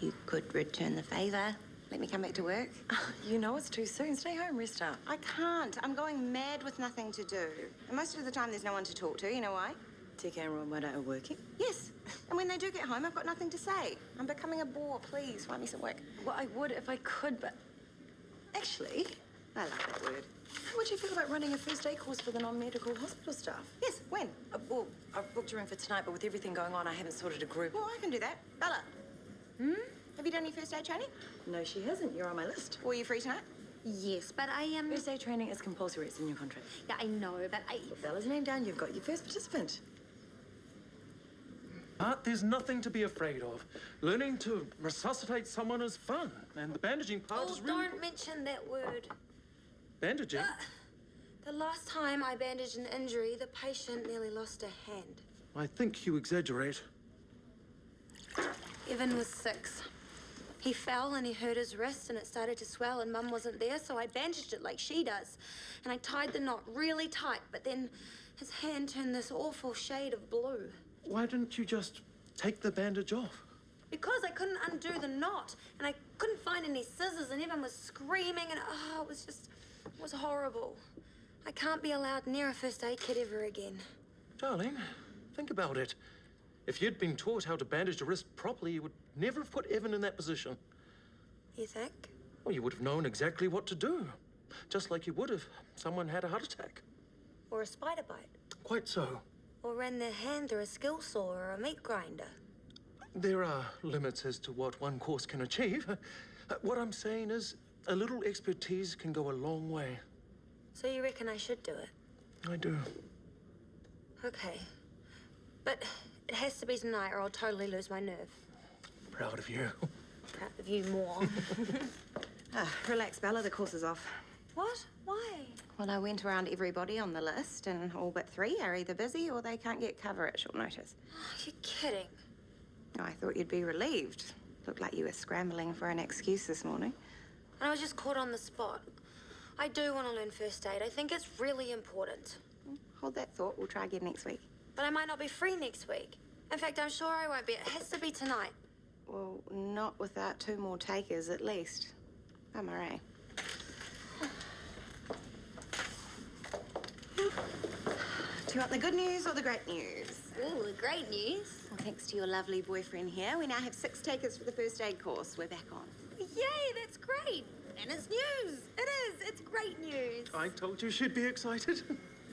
You could return the favour. Let me come back to work. You know it's too soon. Stay home, rest up. I can't. I'm going mad with nothing to do. And most of the time, there's no one to talk to. You know why? TK and Rob are working? Yes. And when they do get home, I've got nothing to say. I'm becoming a bore. Please, find me some work. Well, I would if I could, but... Actually, I love that word. how would you feel about running a first aid course for the non-medical hospital staff? Yes, when? Well, I've booked a room for tonight, but with everything going on, I haven't sorted a group. Well, I can do that. Bella. Have you done any first aid training? No, she hasn't. You're on my list. Were you free tonight? Yes, but I am... First aid training is compulsory. It's in your contract. Yeah, I know, but I... Put Bella's name down. You've got your first participant. But there's nothing to be afraid of. Learning to resuscitate someone is fun, and the bandaging part is really... don't mention that word. Bandaging? The last time I bandaged an injury, the patient nearly lost a hand. I think you exaggerate. Evan was 6. He fell and he hurt his wrist and it started to swell and Mum wasn't there, so I bandaged it like she does. And I tied the knot really tight, but then his hand turned this awful shade of blue. Why didn't you just take the bandage off? Because I couldn't undo the knot and I couldn't find any scissors and Evan was screaming and it was horrible. I can't be allowed near a first aid kit ever again. Darling, think about it. If you'd been taught how to bandage a wrist properly, you would never have put Evan in that position. You think? Well, you would have known exactly what to do. Just like you would if someone had a heart attack. Or a spider bite? Quite so. Or ran their hand through a skill saw or a meat grinder? There are limits as to what one course can achieve. What I'm saying is, a little expertise can go a long way. So you reckon I should do it? I do. Okay. But it has to be tonight or I'll totally lose my nerve. Proud of you. Proud of you more. Relax, Bella. The course is off. What? Why? Well, I went around everybody on the list, and all but 3 are either busy or they can't get cover at short notice. Oh, you're kidding. I thought you'd be relieved. Looked like you were scrambling for an excuse this morning. And I was just caught on the spot. I do want to learn first aid. I think it's really important. Hold that thought. We'll try again next week. But I might not be free next week. In fact, I'm sure I won't be. It has to be tonight. Well, not without 2 more takers at least. I'm all right. Do you want the good news or the great news? Ooh, great news. Well, thanks to your lovely boyfriend here, we now have 6 takers for the first aid course. We're back on. Yay, that's great. And it's news. It is. It's great news. I told you she'd be excited.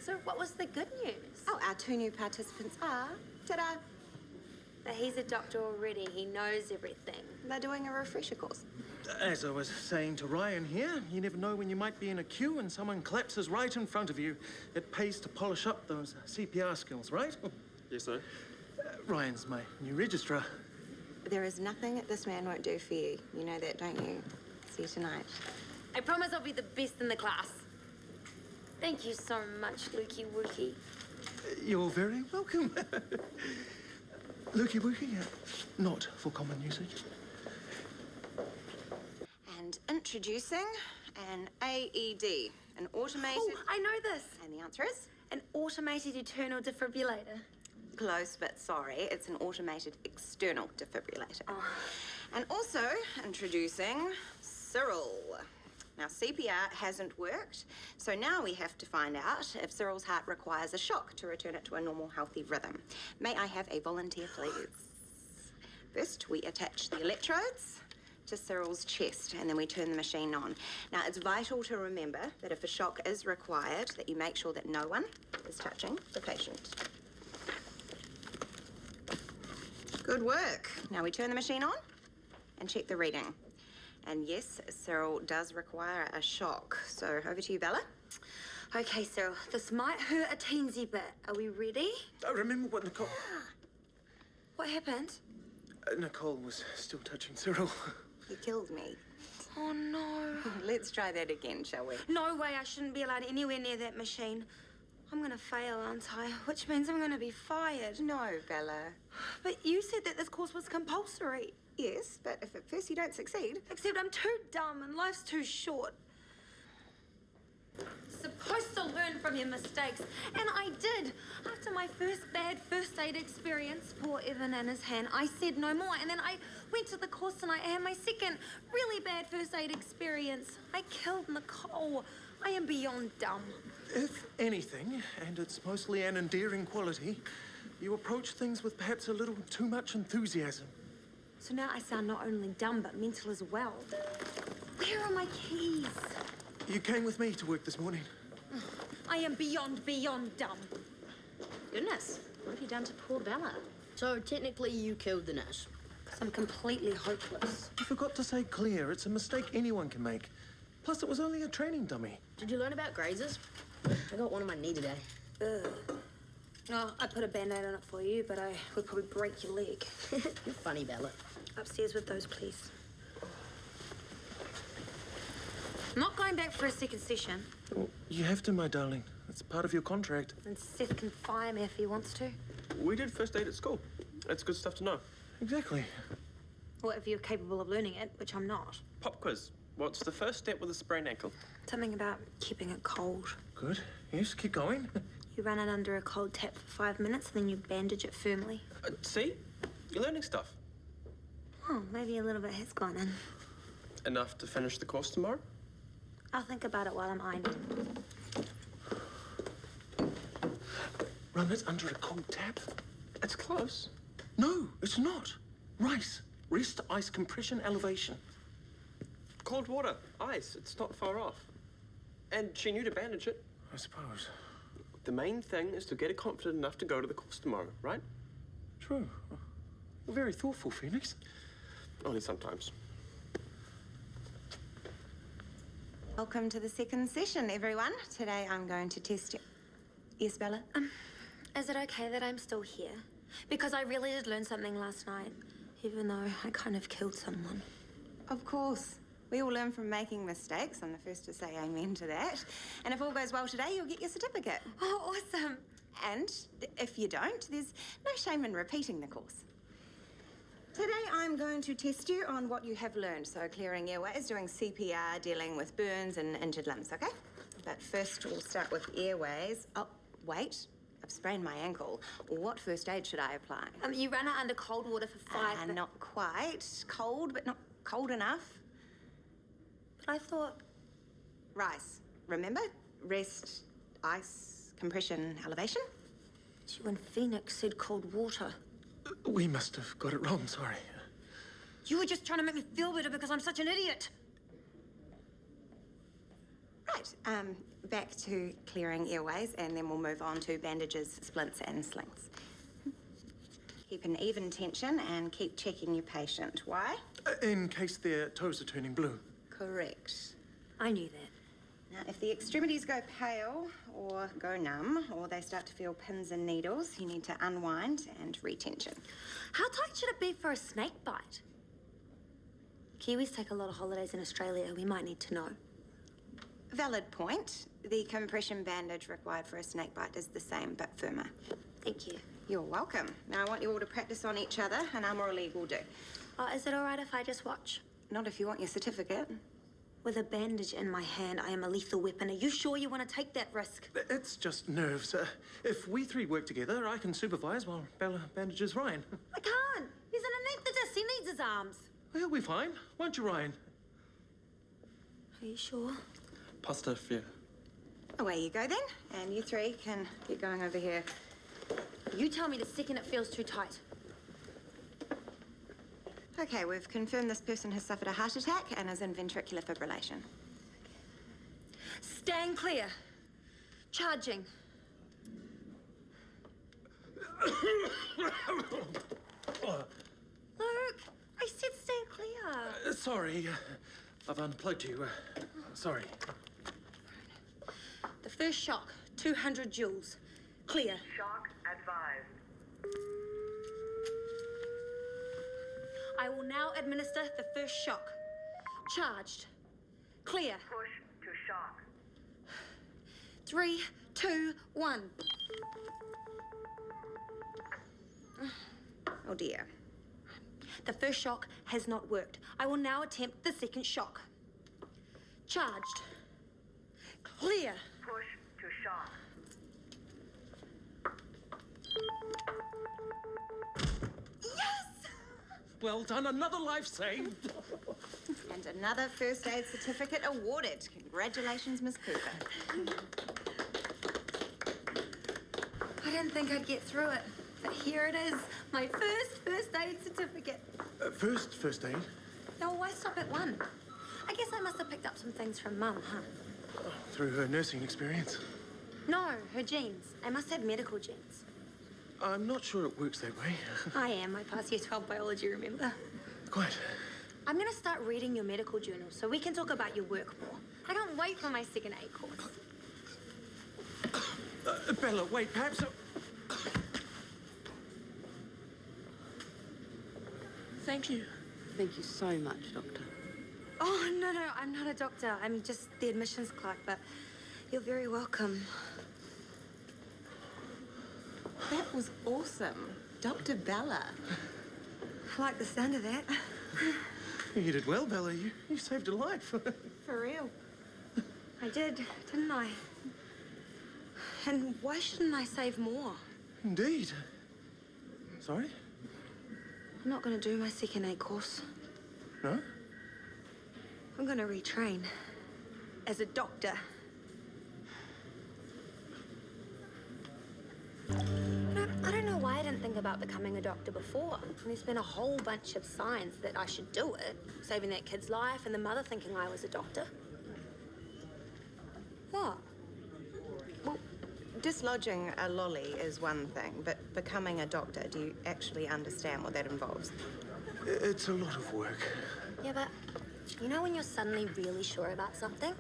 So what was the good news? Oh, our 2 new participants are... Ta-da! That he's a doctor already. He knows everything. They're doing a refresher course. As I was saying to Ryan here, you never know when you might be in a queue and someone collapses right in front of you. It pays to polish up those CPR skills, right? Yes, sir. Ryan's my new registrar. There is nothing this man won't do for you. You know that, don't you? See you tonight. I promise I'll be the best in the class. Thank you so much, Lukey Wookie. You're very welcome. Lukey Wookie, not for common usage. And introducing an AED, an automated... Oh, I know this. And the answer is? An automated internal defibrillator. Close, but sorry. It's an automated external defibrillator. Oh. And also introducing Cyril. Now, CPR hasn't worked, so now we have to find out if Cyril's heart requires a shock to return it to a normal, healthy rhythm. May I have a volunteer, please? First, we attach the electrodes to Cyril's chest, and then we turn the machine on. Now, it's vital to remember that if a shock is required, that you make sure that no one is touching the patient. Good work. Now we turn the machine on and check the reading. And yes, Cyril does require a shock. So over to you, Bella. Okay, Cyril, this might hurt a teensy bit. Are we ready? I remember what Nicole... What happened? Nicole was still touching Cyril. You killed me. Oh, no. Let's try that again, shall we? No way, I shouldn't be allowed anywhere near that machine. I'm gonna fail, aren't I? Which means I'm gonna be fired. No, Bella. But you said that this course was compulsory. Yes, but if at first you don't succeed... Except I'm too dumb and life's too short. Supposed to learn from your mistakes. And I did. After my first bad first aid experience, poor Evan and his hand, I said no more. And then I went to the course tonight. I had my second really bad first aid experience. I killed Nicole. I am beyond dumb. If anything, and it's mostly an endearing quality, you approach things with perhaps a little too much enthusiasm. So now I sound not only dumb, but mental as well. Where are my keys? You came with me to work this morning. I am beyond dumb. Goodness, what have you done to poor Bella? So technically you killed the nurse. Because I'm completely hopeless. You forgot to say clear. It's a mistake anyone can make. Plus, it was only a training dummy. Did you learn about grazers? I got one on my knee today. Oh, I put a band-aid on it for you, but I would probably break your leg. You're funny, Bella. Upstairs with those, please. I'm not going back for a second session. Well, you have to, my darling. It's part of your contract. And Seth can fire me if he wants to. We did first aid at school. It's good stuff to know. Exactly. Or if you're capable of learning it, which I'm not. Pop quiz. What's the first step with a sprained ankle? Something about keeping it cold. Good. Yes, keep going. You run it under a cold tap for 5 minutes, and then you bandage it firmly. See? You're learning stuff. Oh, maybe a little bit has gone in. Enough to finish the course tomorrow? I'll think about it while I'm ironing. Run it under a cold tap? It's close. No, it's not. Rice. Rest ice compression elevation. Cold water, ice. It's not far off. And she knew to bandage it. I suppose. The main thing is to get her confident enough to go to the course tomorrow, right? True. You're very thoughtful, Phoenix. Only sometimes. Welcome to the second session, everyone. Today I'm going to test you. Yes, Bella? Is it okay that I'm still here? Because I really did learn something last night, even though I kind of killed someone. Of course. We all learn from making mistakes. I'm the first to say amen to that. And if all goes well today, you'll get your certificate. Oh, awesome. And if you don't, there's no shame in repeating the course. Today, I'm going to test you on what you have learned. So clearing airways, doing CPR, dealing with burns and injured limbs, okay? But first, we'll start with airways. Oh, wait. I've sprained my ankle. What first aid should I apply? You ran it under cold water for 5 minutes. Not quite. Cold, but not cold enough. But I thought... Rice. Remember? Rest, ice, compression, elevation. You and Phoenix said cold water. We must have got it wrong, sorry. You were just trying to make me feel better because I'm such an idiot. Right, back to clearing airways, and then we'll move on to bandages, splints, and slings. Keep an even tension and keep checking your patient. Why? In case their toes are turning blue. Correct. I knew that. Now, if the extremities go pale or go numb, or they start to feel pins and needles, you need to unwind and retension. How tight should it be for a snake bite? Kiwis take a lot of holidays in Australia. We might need to know. Valid point. The compression bandage required for a snake bite is the same, but firmer. Thank you. You're welcome. Now, I want you all to practice on each other. An arm or a leg will do. Oh, is it all right if I just watch? Not if you want your certificate. With a bandage in my hand, I am a lethal weapon. Are you sure you want to take that risk? It's just nerves. If we three work together, I can supervise while Bella bandages Ryan. I can't. He's an anaesthetist. He needs his arms. He'll be fine, won't you, Ryan? Are you sure? Positive, yeah. Away you go then, and you three can get going over here. You tell me the second it feels too tight. Okay, we've confirmed this person has suffered a heart attack and is in ventricular fibrillation. Stand clear. Charging. Luke, I said stand clear. Sorry, I've unplugged you. Sorry. The first shock, 200 joules. Clear. Shock advised. I will now administer the first shock. Charged. Clear. Push to shock. 3, 2, 1. Oh dear. The first shock has not worked. I will now attempt the second shock. Charged. Clear. Push to shock. Yes! Well done, another life saved. And another first aid certificate awarded. Congratulations, Miss Cooper. I didn't think I'd get through it, but here it is, my first aid certificate. First aid? No, why stop at one? I guess I must have picked up some things from Mum, huh? Through her nursing experience. No, her genes. I must have medical genes. I'm not sure it works that way. I am. I passed year 12 biology, remember? Quite. I'm going to start reading your medical journal so we can talk about your work more. I can't wait for my second aid course. Bella, wait, perhaps... Thank you. Thank you so much, Doctor. Oh, no, I'm not a doctor. I'm just the admissions clerk, but you're very welcome. That was awesome. Dr. Bella. I like the sound of that. You did well, Bella. You saved a life. For real. I did, didn't I? And why shouldn't I save more? Indeed. Sorry? I'm not going to do my second aid course. No? I'm going to retrain as a doctor. I don't know why I didn't think about becoming a doctor before. And there's been a whole bunch of signs that I should do it. Saving that kid's life and the mother thinking I was a doctor. What? Well, dislodging a lolly is one thing, but becoming a doctor, do you actually understand what that involves? It's a lot of work. Yeah, but you know when you're suddenly really sure about something?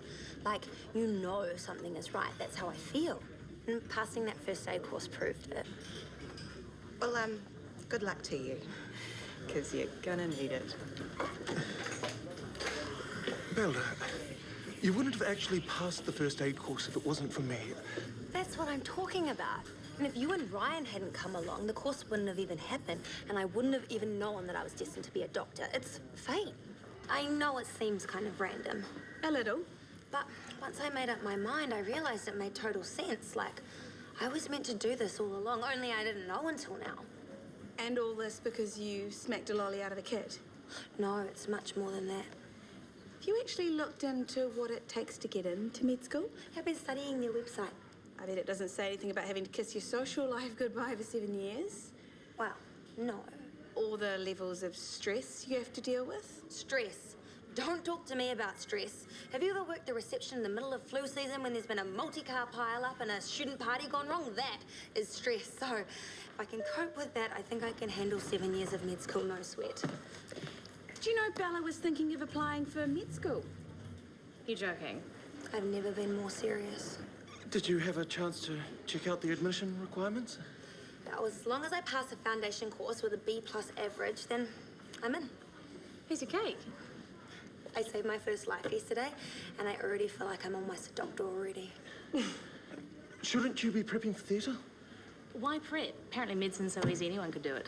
Like, you know something is right. That's how I feel. And passing that first aid course proved it. Well, good luck to you, because you're gonna need it. Bella, you wouldn't have actually passed the first aid course if it wasn't for me. That's what I'm talking about. And if you and Ryan hadn't come along, the course wouldn't have even happened, and I wouldn't have even known that I was destined to be a doctor. It's fate. I know it seems kind of random. A little. But once I made up my mind, I realized it made total sense. Like, I was meant to do this all along, only I didn't know until now. And all this because you smacked a lolly out of a kid. No, it's much more than that. Have you actually looked into what it takes to get into med school? I've been studying their website. I bet it doesn't say anything about having to kiss your social life goodbye for 7 years. Well, no. Or the levels of stress you have to deal with. Stress. Don't talk to me about stress. Have you ever worked the reception in the middle of flu season when there's been a multi-car pile-up and a student party gone wrong? That is stress. So if I can cope with that, I think I can handle 7 years of med school, no sweat. Do you know Bella was thinking of applying for med school? You're joking. I've never been more serious. Did you have a chance to check out the admission requirements? Now, as long as I pass a foundation course with a B+ average, then I'm in. Piece of cake. I saved my first life yesterday, and I already feel like I'm almost a doctor already. Shouldn't you be prepping for theatre? Why prep? Apparently medicine's so easy anyone could do it.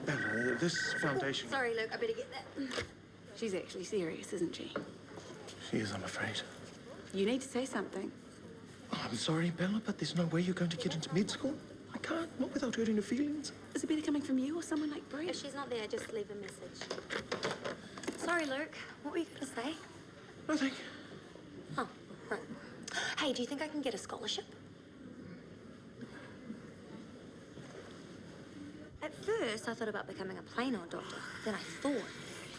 Bella, this foundation... Sorry, Luke, I better get that. She's actually serious, isn't she? She is, I'm afraid. You need to say something. Oh, I'm sorry, Bella, but there's no way you're going to get into med school. I can't, not without hurting her feelings. Is it better coming from you or someone like Bree? If she's not there, just leave a message. Sorry, Luke. What were you going to say? Nothing. Oh, right. Hey, do you think I can get a scholarship? At first, I thought about becoming a plain old doctor. Then I thought,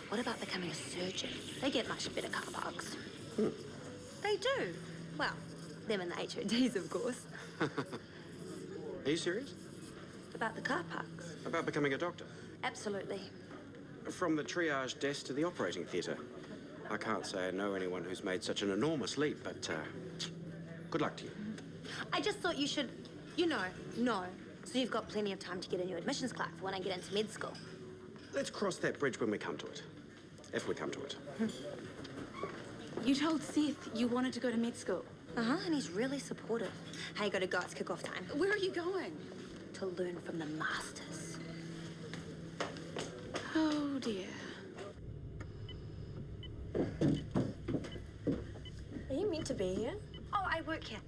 what about becoming a surgeon? They get much better car parks. They do. Well, them and the HODs, of course. Are you serious? About the car parks. About becoming a doctor? Absolutely. From the triage desk to the operating theatre. I can't say I know anyone who's made such an enormous leap, but good luck to you. I just thought you should, know. So you've got plenty of time to get a new admissions clerk for when I get into med school. Let's cross that bridge when we come to it. If we come to it. You told Seth you wanted to go to med school. Uh-huh, and he's really supportive. Hey, gotta go, it's kick-off time. Where are you going? To learn from the masters. Oh, dear. Are you meant to be here? Oh, I work here.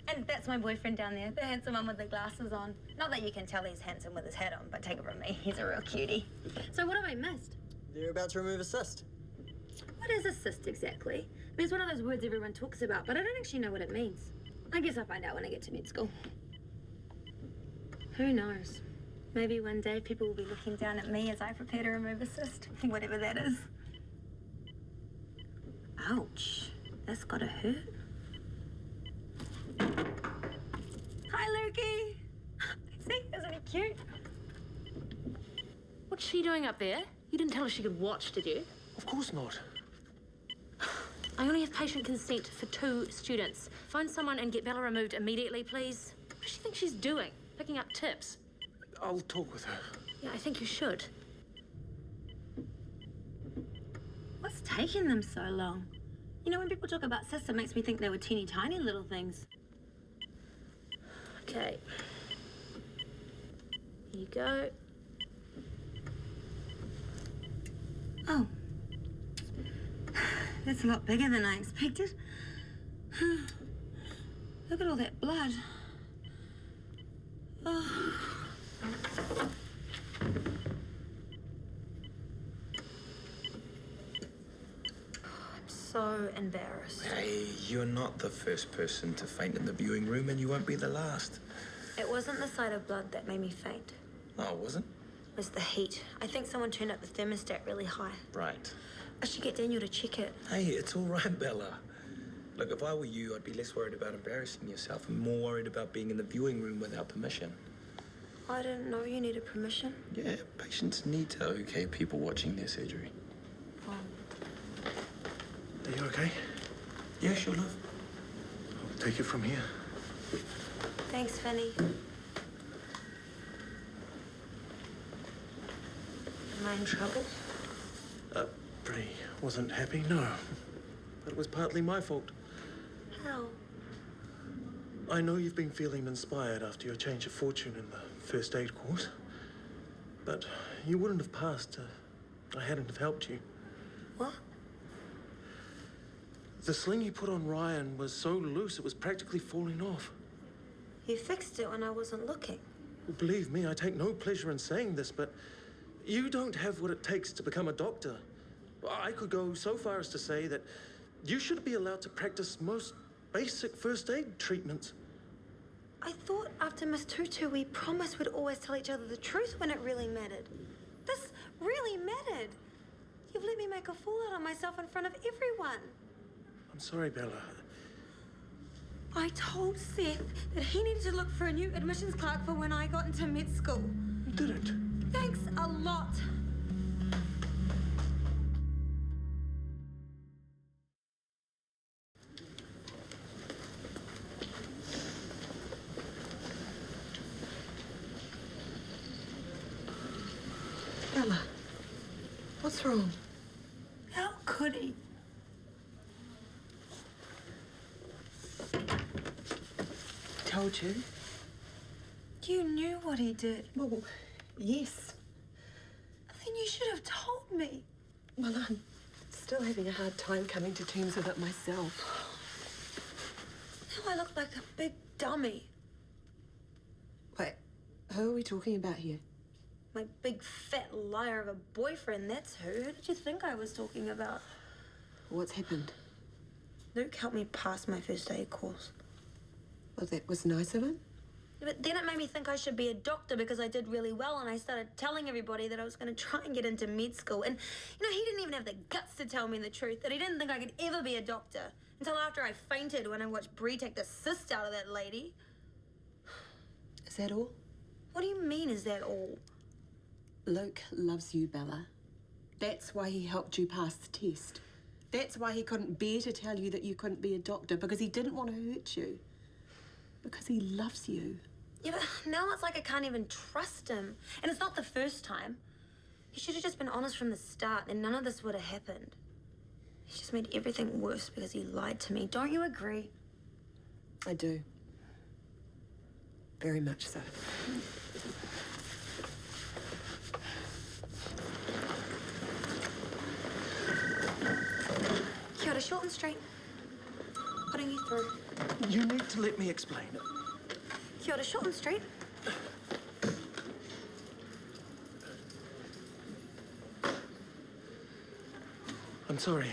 And that's That's my boyfriend down there, the handsome one with the glasses on. Not that you can tell he's handsome with his hat on, but take it from me, he's a real cutie. So what have I missed? They're about to remove a cyst. What is a cyst exactly? I mean, it's one of those words everyone talks about, but I don't actually know what it means. I guess I'll find out when I get to med school. Who knows? Maybe one day people will be looking down at me as I prepare to remove a cyst, whatever that is. Ouch, that's gotta hurt. Hi, Lukey. See, isn't he cute? What's she doing up there? You didn't tell her she could watch, did you? Of course not. I only have patient consent for 2 students. Find someone and get Bella removed immediately, please. What does she think she's doing? Picking up tips? I'll talk with her. Yeah, I think you should. What's taking them so long? You know, when people talk about cysts, it makes me think they were teeny tiny little things. Okay. Here you go. Oh. That's a lot bigger than I expected. Look at all that blood. Oh. I'm so embarrassed. Hey, you're not the first person to faint in the viewing room, and you won't be the last. It wasn't the sight of blood that made me faint. No, it wasn't? It was the heat. I think someone turned up the thermostat really high. Right. I should get Daniel to check it. Hey, it's all right, Bella. Look, if I were you, I'd be less worried about embarrassing yourself and more worried about being in the viewing room without permission. I didn't know you needed permission. Yeah, patients need to okay people watching their surgery. Are you okay? Yeah, sure, love. I'll take it from here. Thanks, Fanny. Am I in trouble? Bree wasn't happy, no. But it was partly my fault. How? I know you've been feeling inspired after your change of fortune in the first aid course. But you wouldn't have passed I hadn't have helped you. What? The sling you put on Ryan was so loose it was practically falling off. You fixed it when I wasn't looking. Well, believe me, I take no pleasure in saying this, but you don't have what it takes to become a doctor. I could go so far as to say that you should be allowed to practice most basic first aid treatments. I thought after Miss Tutu we promised we'd always tell each other the truth when it really mattered. This really mattered. You've let me make a fool out of myself in front of everyone. I'm sorry, Bella. I told Seth that he needed to look for a new admissions clerk for when I got into med school. You didn't. Thanks a lot. Bella, what's wrong? How could he? Told you. You knew what he did. Well, yes. Then you should have told me. Well, I'm still having a hard time coming to terms with it myself. Now I look like a big dummy. Wait, who are we talking about here? My big fat liar of a boyfriend, that's who. Who did you think I was talking about? What's happened? Luke helped me pass my first aid course. Well, that was nice of him. But then it made me think I should be a doctor because I did really well, and I started telling everybody that I was going to try and get into med school. And, you know, he didn't even have the guts to tell me the truth, that he didn't think I could ever be a doctor until after I fainted when I watched Bree take the cyst out of that lady. Is that all? What do you mean, is that all? Luke loves you, Bella. That's why he helped you pass the test. That's why he couldn't bear to tell you that you couldn't be a doctor, because he didn't want to hurt you. Because he loves you. Yeah, but now it's like I can't even trust him. And it's not the first time. He should have just been honest from the start, and none of this would have happened. He just made everything worse because he lied to me. Don't you agree? I do. Very much so. Kia ora, Shortland Street. Putting you through. You need to let me explain it. Kia ora, Shortland Street. I'm sorry,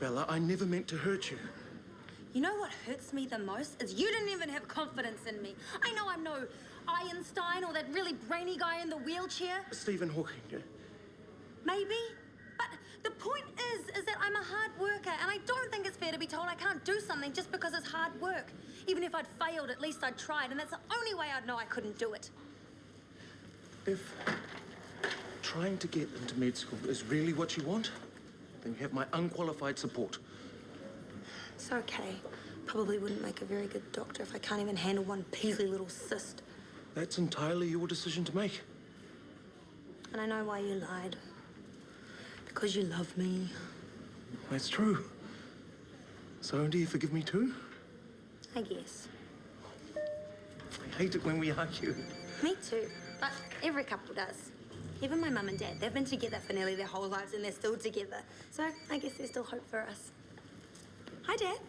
Bella. I never meant to hurt you. You know what hurts me the most is you didn't even have confidence in me. I know I'm no Einstein or that really brainy guy in the wheelchair. Stephen Hawking. Maybe. But the point is that I'm a hard worker, and I don't think it's fair to be told I can't do something just because it's hard work. Even if I'd failed, at least I'd tried, and that's the only way I'd know I couldn't do it. If trying to get into med school is really what you want, then you have my unqualified support. It's okay. Probably wouldn't make a very good doctor if I can't even handle one peasly little cyst. That's entirely your decision to make. And I know why you lied. Because you love me. That's true. So do you forgive me too? I guess. I hate it when we argue. Me too. But every couple does. Even my mum and dad. They've been together for nearly their whole lives and they're still together. So I guess there's still hope for us. Hi, Dad.